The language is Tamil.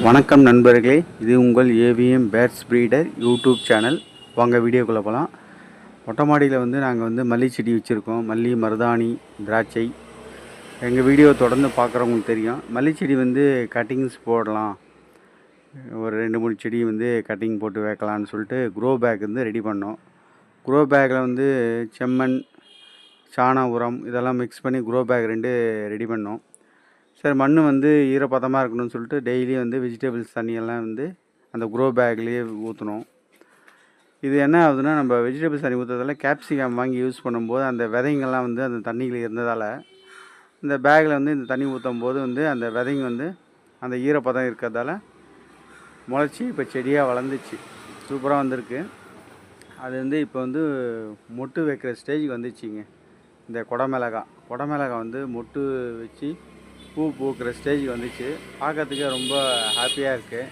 வணக்கம் நண்பர்களே, இது உங்கள் AVM pets breeder YouTube channel. வாங்க வீடியோக்குள்ளே போகலாம். மொட்டை மாடியில் நாங்கள் மல்லி செடி வச்சுருக்கோம். மல்லி, மருதாணி, திராட்சை. எங்கள் வீடியோ தொடர்ந்து பார்க்குறவங்களுக்கு தெரியும். மல்லி செடி கட்டிங்ஸ் போடலாம், ஒரு 2-3 செடி கட்டிங் போட்டு வைக்கலான்னு சொல்லிட்டு க்ரோ பேக் ரெடி பண்ணோம். க்ரோ பேக்கில் செம்மண், சாண உரம் இதெல்லாம் மிக்ஸ் பண்ணி க்ரோ பேக் 2 ரெடி பண்ணோம். சரி, மண் ஈரப்பதமாக இருக்கணும்னு சொல்லிட்டு டெய்லி வெஜிடபிள்ஸ் தண்ணியெல்லாம் அந்த க்ரோ பேக்லேயே ஊற்றணும். இது என்ன ஆகுதுன்னா, நம்ம வெஜிடபிள்ஸ் தண்ணி ஊற்றுறதால கேப்சிகம் வாங்கி யூஸ் பண்ணும்போது அந்த விதைங்கள்லாம் அந்த தண்ணியில் இருந்ததால் இந்த பேக்கில் இந்த தண்ணி ஊற்றும் போது அந்த விதைங்க அந்த ஈரப்பதம் இருக்கிறதால முளைச்சி இப்போ செடியாக வளர்ந்துச்சு. சூப்பராக வந்திருக்கு. அது இப்போ மொட்டு வைக்கிற ஸ்டேஜுக்கு வந்துச்சுங்க. இந்த கொடமிளகா மொட்டு வச்சு பூ பூக்கிற ஸ்டேஜுக்கு வந்துச்சு. பார்க்கறதுக்கே ரொம்ப ஹாப்பியாக இருக்குது.